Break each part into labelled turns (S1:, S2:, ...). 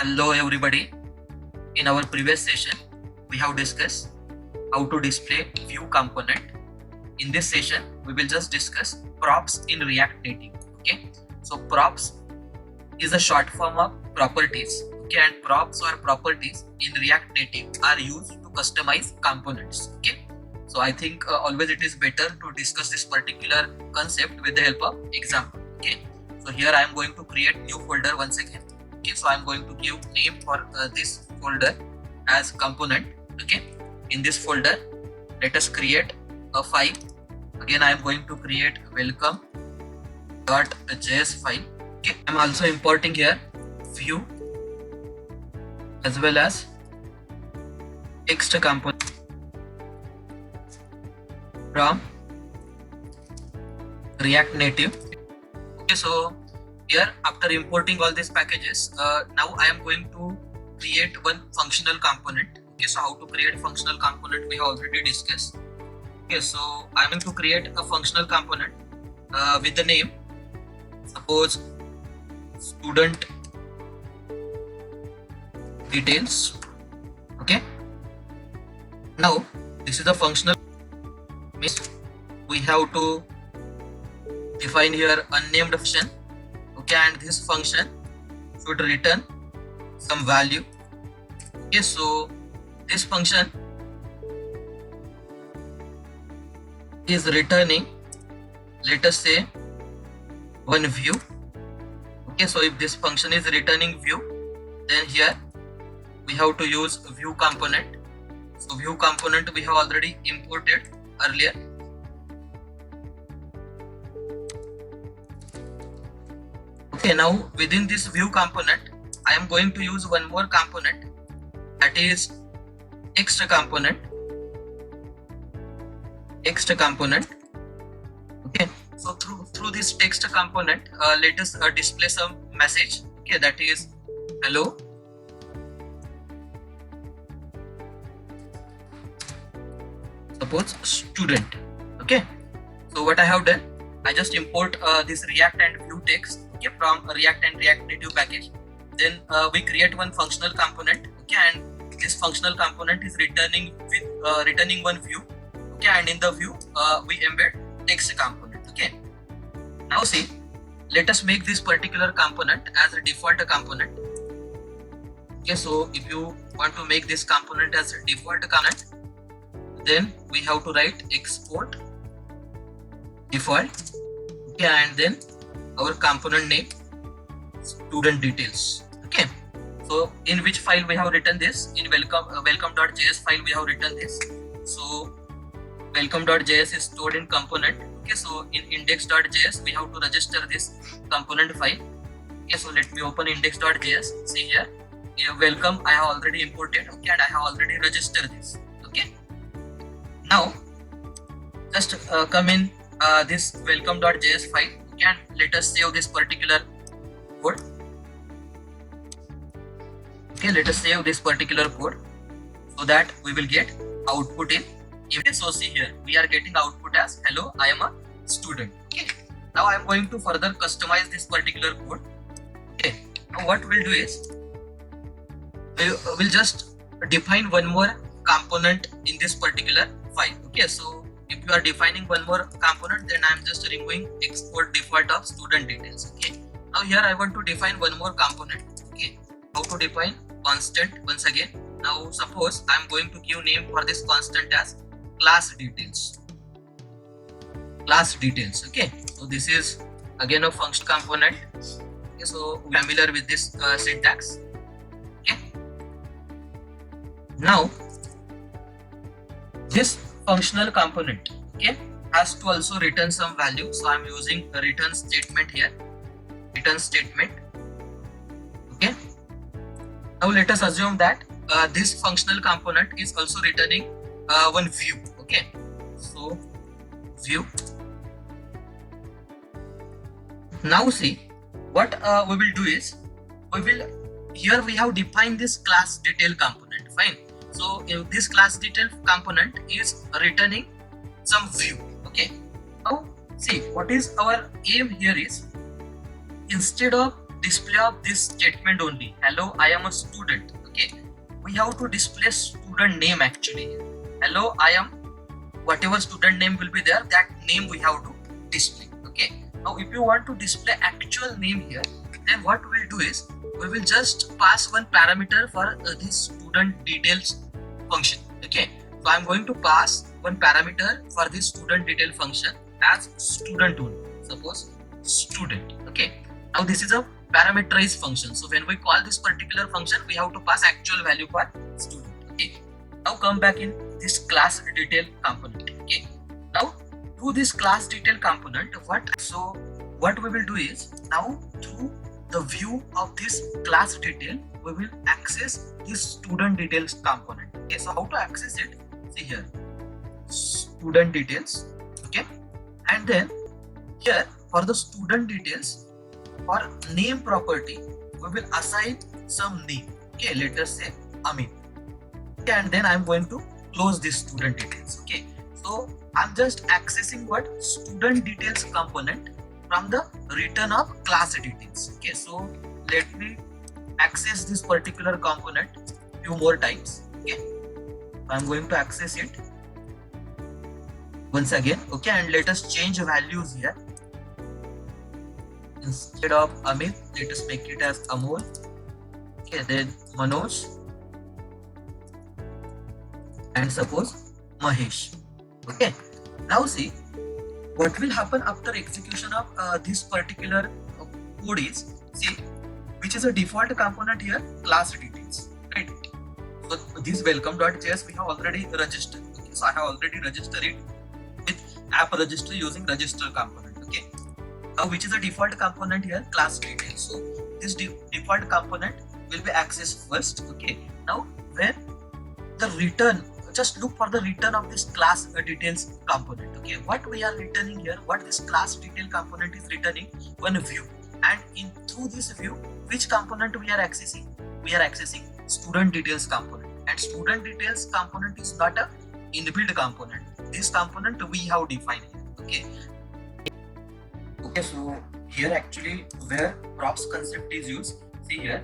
S1: Hello everybody. In our previous session, we have discussed how to display view component. In this session, we will just discuss props in React Native. Okay, so props is a short form of properties. Okay, and props or properties in React Native are used to customize components. Okay, so I think always it is better to discuss this particular concept with the help of example. Okay, so here I am going to create new folder once again. Okay, so I'm going to give name for this folder as component. Okay, in this folder let us create a file. Again I am going to create welcome.js file. Okay, I'm also importing here view as well as text component from React Native. Okay, so here after importing all these packages, now I am going to create one functional component. Okay, so how to create functional component we have already discussed. Okay, so I am going to create a functional component with the name, suppose student details. Okay, now this is the functional, means we have to define here unnamed function. Okay, and this function should return some value. Okay, so this function is returning, let us say, one view. Okay, so if this function is returning view, then here we have to use view component. So view component we have already imported earlier. Okay, now within this view component, I am going to use one more component, that is text component. Okay, so through this text component, let us display some message. Okay, that is hello. Suppose student. Okay, so what I have done, I just import this React and Vue text, okay, from React and React Native package. Then we create one functional component. Okay, and this functional component is returning one view. Okay, and in the view we embed text component. Okay, now see, let us make this particular component as a default component. Okay, so if you want to make this component as a default component, then we have to write export default. Okay, and then our component name student details. Okay, so in which file we have written this? In welcome.js file we have written this. So welcome.js is stored in component. Okay, so in index.js we have to register this component file. Okay, so let me open index.js. See here, welcome I have already imported. Okay, and I have already registered this. Okay, now just come in this welcome.js file. Okay, and let us save this particular code. Okay, let us save this particular code so that we will get output in. So see here, we are getting output as hello, I am a student. Okay, now I am going to further customize this particular code. Okay, now what we'll do is we'll just define one more component in this particular file. Okay, so if you are defining one more component, then I am just removing export default of student details. Okay, now here I want to define one more component. Okay, how to define constant once again. Now suppose I am going to give name for this constant as class details. Okay, so this is again a function component. Okay, so familiar with this syntax. Okay, now this functional component, okay, has to also return some value. So I'm using a return statement here. Okay, now let us assume that this functional component is also returning one view. Okay, so view. Now see, what we will do is, here we have defined this class detail component. Fine, so if this class detail component is returning some view. Okay, now see, what is our aim here is, instead of display of this statement only, hello I am a student, okay, we have to display student name actually. Hello I am, whatever student name will be there, that name we have to display. Okay, now if you want to display actual name here, then what we'll do is we will just pass one parameter for this student details function. Okay, so I'm going to pass one parameter for this student detail function as student only. Suppose student. Okay, now this is a parameterized function, so when we call this particular function, we have to pass actual value for student. Okay, now come back in this class detail component. Okay, now through this class detail component, what we will do is, now through the view of this class detail, we will access this student details component. Okay, so how to access it? See here, student details. Okay, and then here for the student details, for name property, we will assign some name. Okay, let us say Amit. Okay, and then I'm going to close this student details. Okay, so I'm just accessing what student details component from the return of class details. Okay, so let me access this particular component few more times. Okay, I'm going to access it once again. Okay, and let us change values here. Instead of Amit, let us make it as Amol. Okay, then Manoj, and suppose Mahesh. Okay, now see what will happen after execution of this particular code is, see, which is a default component here, class details, right? So this welcome.js we have already registered. Okay, so I have already registered it with app register using register component. Okay, now which is a default component here, class details. So this default component will be accessed first. Okay, now when the return, just look for the return of this class details component. Okay, what we are returning here, what this class detail component is returning, one view, and in through this view, which component we are accessing? We are accessing student details component, and student details component is not a inbuilt component. This component we have defined here. Okay. Okay, so here actually where props concept is used, see here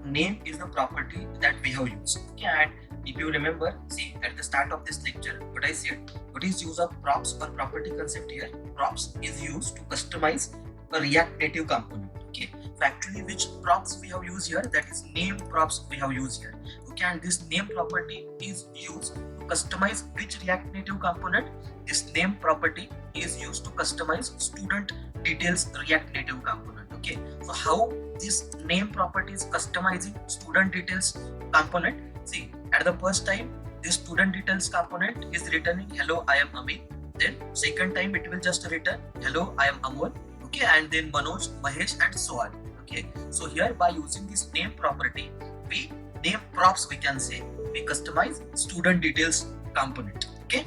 S1: name is the property that we have used. Okay, and if you remember, see at the start of this lecture, what I said, what is use of props or property concept here? Props is used to customize a React Native component. Okay, so actually which props we have used here, that is name props we have used here. Okay, and this name property is used to customize which React Native component? This name property is used to customize student details React Native component. Okay, so how this name property is customizing student details component? See, at the first time, this student details component is returning hello I am Amit. Then second time it will just return hello I am Amol. Okay, and then Manoj, Mahesh, and so on. Okay, so here by using this name property, we name props, we can say, we customize student details component. Okay,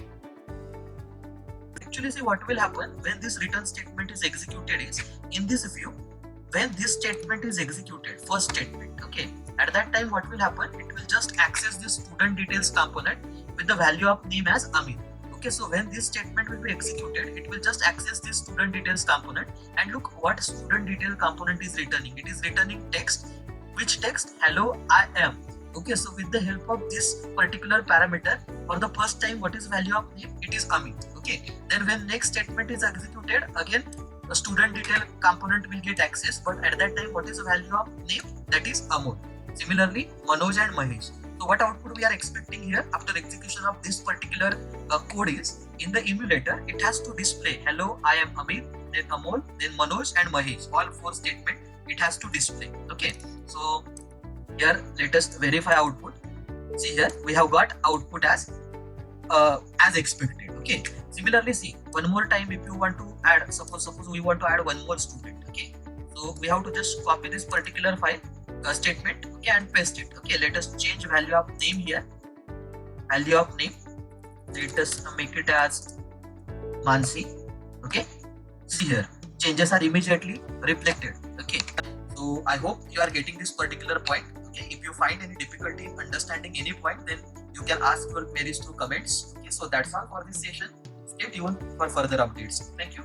S1: actually see what will happen when this return statement is executed is, in this view, when this statement is executed, first statement, okay, at that time what will happen, it will just access this student details component with the value of name as Amit. Okay, so when this statement will be executed, it will just access this student details component, and look what student detail component is returning. It is returning text. Which text? Hello I am. Okay, so with the help of this particular parameter, for the first time, what is value of name? It is Amit. Okay, then when next statement is executed, again the student detail component will get access, but at that time what is the value of name? That is Amol. Similarly, Manoj and Mahesh. So what output we are expecting here after execution of this particular code is, in the emulator it has to display hello I am Amit, then Amol, then Manoj and Mahesh, all four statement it has to display. Okay, so here let us verify output. See here we have got output as expected. Okay, similarly see one more time, if you want to add, suppose we want to add one more student. Okay, so we have to just copy this particular file statement, okay, and paste it. Okay, let us change value of name here, value of name, let us make it as Mansi. Okay, see here changes are immediately reflected. Okay, so I hope you are getting this particular point. Okay, if you find any difficulty in understanding any point, then you can ask your queries through comments. Okay, so that's all for this session. Stay tuned for further updates. Thank you.